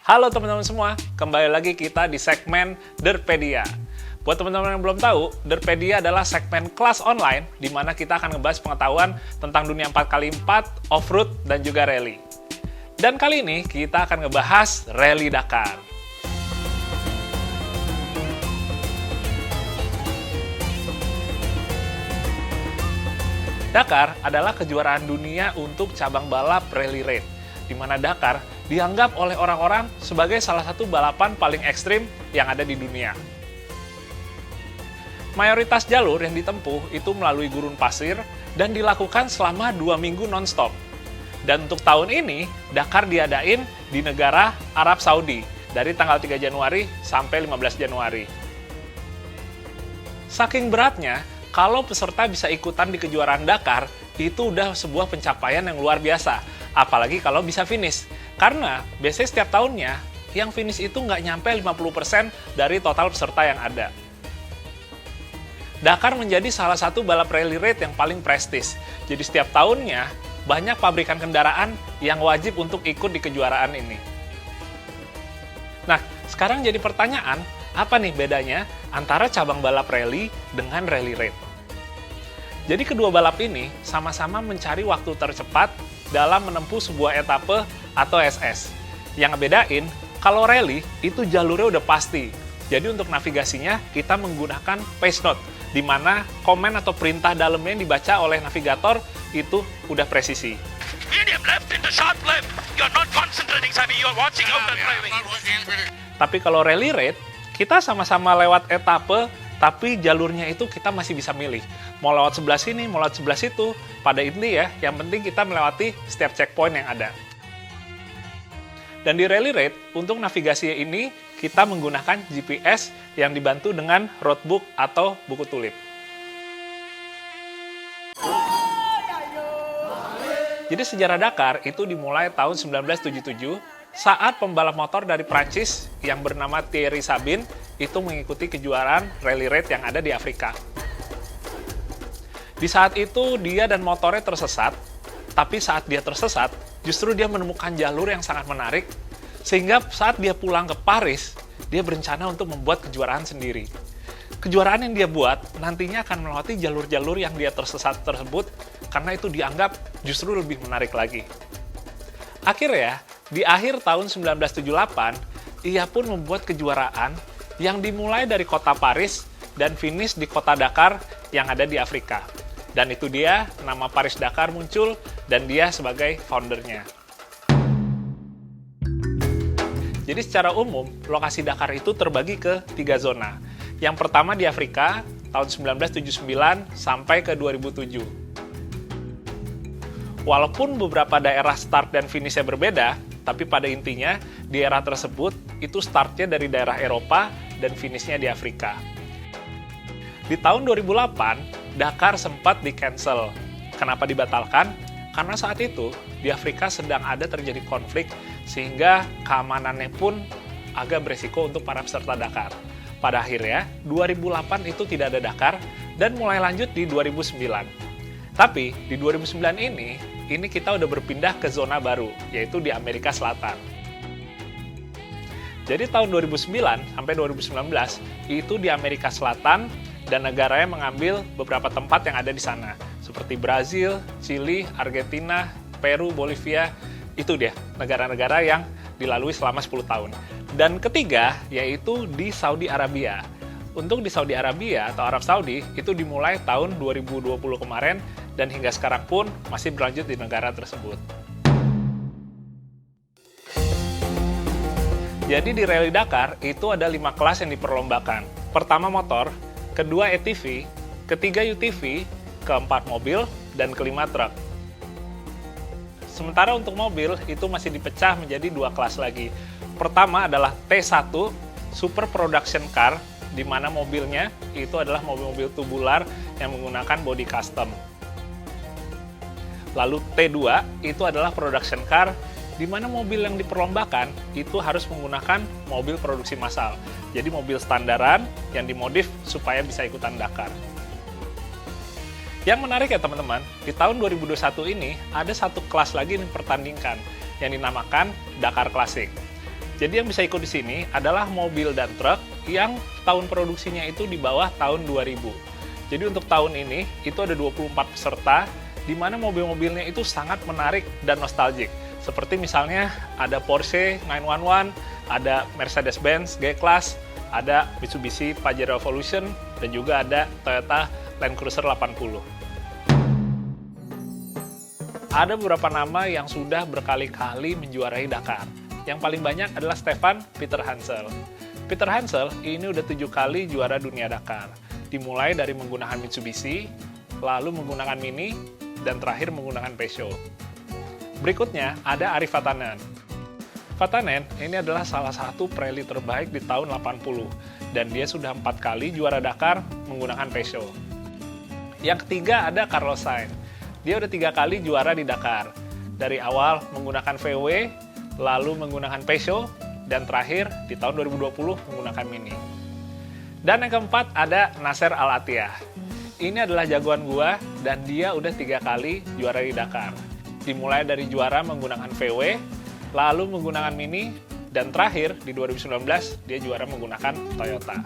Halo teman-teman semua, kembali lagi kita di segmen Derpedia. Buat teman-teman yang belum tahu, Derpedia adalah segmen kelas online di mana kita akan ngebahas pengetahuan tentang dunia 4x4, off-road, dan juga rally. Dan kali ini kita akan ngebahas Rally Dakar. Dakar adalah kejuaraan dunia untuk cabang balap rally raid, di mana Dakar dianggap oleh orang-orang sebagai salah satu balapan paling ekstrim yang ada di dunia. Mayoritas jalur yang ditempuh itu melalui gurun pasir dan dilakukan selama 2 minggu non-stop. Dan untuk tahun ini, Dakar diadain di negara Arab Saudi dari tanggal 3 Januari sampai 15 Januari. Saking beratnya, kalau peserta bisa ikutan di kejuaraan Dakar, itu udah sebuah pencapaian yang luar biasa. Apalagi kalau bisa finish. Karena biasanya setiap tahunnya, yang finish itu nggak nyampe 50% dari total peserta yang ada. Dakar menjadi salah satu balap rally raid yang paling prestis. Jadi setiap tahunnya, banyak pabrikan kendaraan yang wajib untuk ikut di kejuaraan ini. Nah, sekarang jadi pertanyaan, apa nih bedanya antara cabang balap rally dengan rally raid? Jadi kedua balap ini sama-sama mencari waktu tercepat dalam menempuh sebuah etape atau SS. Yang ngebedain, kalau rally itu jalurnya udah pasti. Jadi untuk navigasinya kita menggunakan pace note, di mana komen atau perintah dalamnya yang dibaca oleh navigator itu udah presisi. Medium left into sharp left. You're not concentrating, Sammy. You're watching out the driving. Tapi kalau rally raid, kita sama-sama lewat etape, tapi jalurnya itu kita masih bisa milih. Mau lewat sebelah sini, mau lewat sebelah situ. Pada intinya ya, yang penting kita melewati setiap checkpoint yang ada. Dan di rally raid, untuk navigasi ini, kita menggunakan GPS yang dibantu dengan roadbook atau buku tulip. Jadi sejarah Dakar itu dimulai tahun 1977 saat pembalap motor dari Prancis yang bernama Thierry Sabine itu mengikuti kejuaraan rally raid yang ada di Afrika. Di saat itu dia dan motornya tersesat, tapi saat dia tersesat, justru dia menemukan jalur yang sangat menarik, sehingga saat dia pulang ke Paris, dia berencana untuk membuat kejuaraan sendiri. Kejuaraan yang dia buat nantinya akan melewati jalur-jalur yang dia tersesat tersebut, karena itu dianggap justru lebih menarik lagi. Akhirnya, di akhir tahun 1978, ia pun membuat kejuaraan yang dimulai dari kota Paris dan finish di kota Dakar yang ada di Afrika. Dan itu dia, nama Paris Dakar muncul, dan dia sebagai foundernya. Jadi secara umum, lokasi Dakar itu terbagi ke 3 zona. Yang pertama di Afrika, tahun 1979 sampai ke 2007. Walaupun beberapa daerah start dan finishnya berbeda, tapi pada intinya, di era tersebut, itu startnya dari daerah Eropa dan finishnya di Afrika. Di tahun 2008, Dakar sempat di-cancel. Kenapa dibatalkan? Karena saat itu, di Afrika sedang ada terjadi konflik, sehingga keamanannya pun agak beresiko untuk para peserta Dakar. Pada akhirnya, 2008 itu tidak ada Dakar, dan mulai lanjut di 2009. Tapi, di 2009 ini kita udah berpindah ke zona baru, yaitu di Amerika Selatan. Jadi tahun 2009 sampai 2019, itu di Amerika Selatan, dan negaranya mengambil beberapa tempat yang ada di sana, seperti Brazil, Chili, Argentina, Peru, Bolivia. Itu dia, negara-negara yang dilalui selama 10 tahun. Dan ketiga, yaitu di Saudi Arabia. Untuk di Saudi Arabia atau Arab Saudi, itu dimulai tahun 2020 kemarin, dan hingga sekarang pun masih berlanjut di negara tersebut. Jadi di Rally Dakar, itu ada 5 kelas yang diperlombakan. Pertama motor, kedua ATV, ketiga UTV, keempat mobil, dan kelima truk. Sementara untuk mobil, itu masih dipecah menjadi 2 kelas lagi. Pertama adalah T1, Super Production Car, di mana mobilnya itu adalah mobil-mobil tubular yang menggunakan body custom. Lalu T2, itu adalah Production Car, di mana mobil yang diperlombakan itu harus menggunakan mobil produksi massal. Jadi mobil standaran yang dimodif supaya bisa ikutan Dakar. Yang menarik ya teman-teman, di tahun 2021 ini ada satu kelas lagi yang dipertandingkan yang dinamakan Dakar Classic. Jadi yang bisa ikut di sini adalah mobil dan truk yang tahun produksinya itu di bawah tahun 2000. Jadi untuk tahun ini itu ada 24 peserta, di mana mobil-mobilnya itu sangat menarik dan nostalgic. Seperti misalnya ada Porsche 911, ada Mercedes-Benz G-Class, ada Mitsubishi Pajero Evolution, dan juga ada Toyota Land Cruiser 80. Ada beberapa nama yang sudah berkali-kali menjuarai Dakar. Yang paling banyak adalah Stefan Peter Hansel. Peter Hansel ini udah 7 kali juara dunia Dakar. Dimulai dari menggunakan Mitsubishi, lalu menggunakan Mini, dan terakhir menggunakan Peugeot. Berikutnya ada Arif Vatanen. Vatanen ini adalah salah satu rally terbaik di tahun 80, dan dia sudah 4 kali juara Dakar menggunakan Peugeot. Yang ketiga ada Carlos Sainz. Dia udah 3 kali juara di Dakar. Dari awal menggunakan VW, lalu menggunakan Peugeot, dan terakhir di tahun 2020 menggunakan Mini. Dan yang keempat ada Nasser Al-Attiyah. Ini adalah jagoan gua, dan dia udah 3 kali juara di Dakar. Dimulai dari juara menggunakan VW, lalu menggunakan Mini, dan terakhir di 2019 dia juara menggunakan Toyota.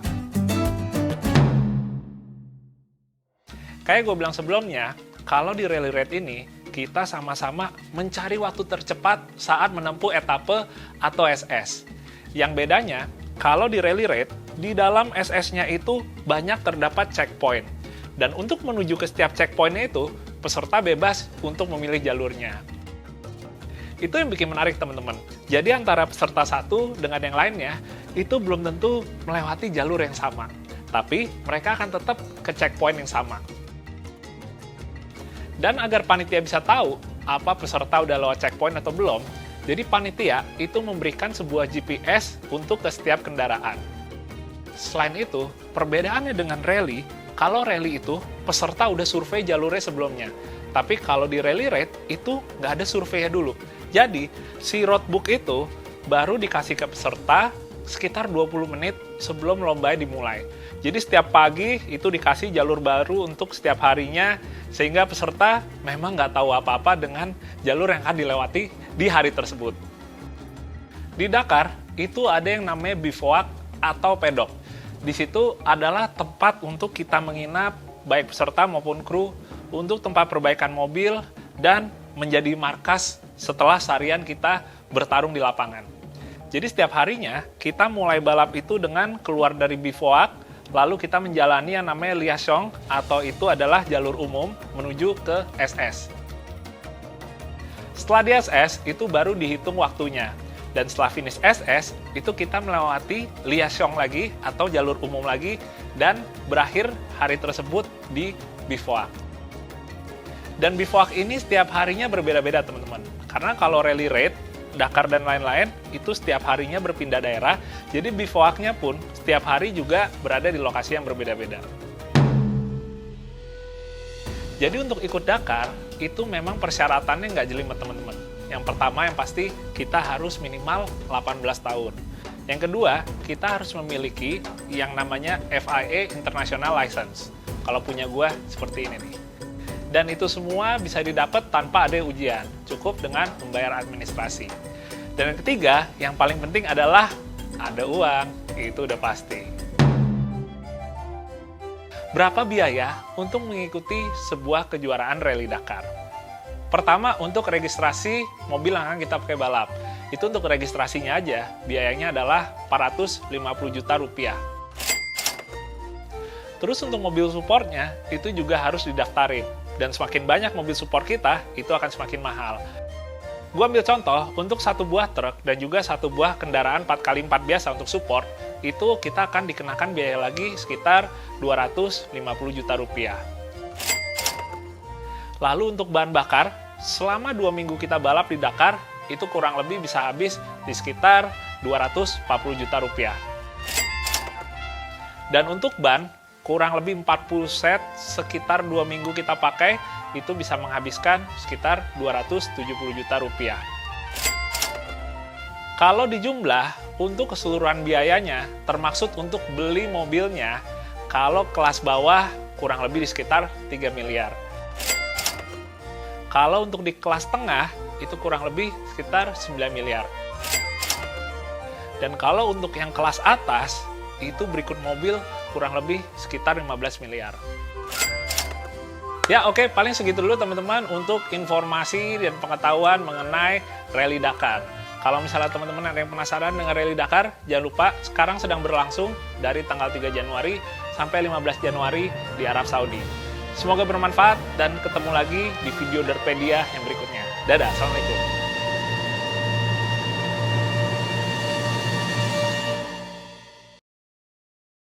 Kayak gue bilang sebelumnya, kalau di Rally Raid ini, kita sama-sama mencari waktu tercepat saat menempuh etape atau SS. Yang bedanya, kalau di Rally Raid, di dalam SS-nya itu banyak terdapat checkpoint. Dan untuk menuju ke setiap checkpoint-nya itu, peserta bebas untuk memilih jalurnya. Itu yang bikin menarik, teman-teman. Jadi antara peserta satu dengan yang lainnya, itu belum tentu melewati jalur yang sama. Tapi mereka akan tetap ke checkpoint yang sama. Dan agar panitia bisa tahu apa peserta udah lewat checkpoint atau belum, jadi panitia itu memberikan sebuah GPS untuk ke setiap kendaraan. Selain itu, perbedaannya dengan rally, kalau rally itu peserta udah survei jalurnya sebelumnya. Tapi kalau di Rally Raid itu nggak ada surveinya dulu. Jadi, si roadbook itu baru dikasih ke peserta sekitar 20 menit sebelum lomba dimulai. Jadi setiap pagi itu dikasih jalur baru untuk setiap harinya, sehingga peserta memang nggak tahu apa-apa dengan jalur yang akan dilewati di hari tersebut. Di Dakar, itu ada yang namanya bivouac atau pedok. Di situ adalah tempat untuk kita menginap, baik peserta maupun kru, untuk tempat perbaikan mobil, dan menjadi markas setelah seharian kita bertarung di lapangan. Jadi setiap harinya, kita mulai balap itu dengan keluar dari bivouac, lalu kita menjalani yang namanya liaison, atau itu adalah jalur umum menuju ke SS. Setelah di SS, itu baru dihitung waktunya. Dan setelah finish SS, itu kita melewati liaison lagi, atau jalur umum lagi, dan berakhir hari tersebut di bivouac. Dan bivouac ini setiap harinya berbeda-beda, teman-teman. Karena kalau Rally Raid, Dakar dan lain-lain, itu setiap harinya berpindah daerah, jadi bivouacnya pun setiap hari juga berada di lokasi yang berbeda-beda. Jadi untuk ikut Dakar, itu memang persyaratannya nggak jelimet, teman-teman. Yang pertama yang pasti, kita harus minimal 18 tahun. Yang kedua, kita harus memiliki yang namanya FIA International License. Kalau punya gua seperti ini nih. Dan itu semua bisa didapat tanpa ada ujian, cukup dengan membayar administrasi. Dan yang ketiga, yang paling penting adalah ada uang, itu udah pasti. Berapa biaya untuk mengikuti sebuah kejuaraan Rally Dakar? Pertama, untuk registrasi mobil yang akan kita pakai balap. Itu untuk registrasinya aja, biayanya adalah 450 juta rupiah. Terus untuk mobil supportnya, itu juga harus didaftarin. Dan semakin banyak mobil support kita, itu akan semakin mahal. Gua ambil contoh, untuk satu buah truk dan juga satu buah kendaraan 4x4 biasa untuk support, itu kita akan dikenakan biaya lagi sekitar 250 juta rupiah. Lalu untuk bahan bakar, selama 2 minggu kita balap di Dakar, itu kurang lebih bisa habis di sekitar 240 juta rupiah. Dan untuk ban, kurang lebih 40 set sekitar 2 minggu kita pakai, itu bisa menghabiskan sekitar 270 juta rupiah. Kalau dijumlah, untuk keseluruhan biayanya, termaksud untuk beli mobilnya, kalau kelas bawah kurang lebih di sekitar 3 miliar. Kalau untuk di kelas tengah, itu kurang lebih sekitar 9 miliar. Dan kalau untuk yang kelas atas, itu berikut mobil kurang lebih sekitar 15 miliar. Ya oke, paling segitu dulu teman-teman untuk informasi dan pengetahuan mengenai Rally Dakar. Kalau misalnya teman-teman ada yang penasaran dengan Rally Dakar, jangan lupa sekarang sedang berlangsung dari tanggal 3 Januari sampai 15 Januari di Arab Saudi. Semoga bermanfaat dan ketemu lagi di video Derpedia yang berikutnya. Dadah, Assalamualaikum.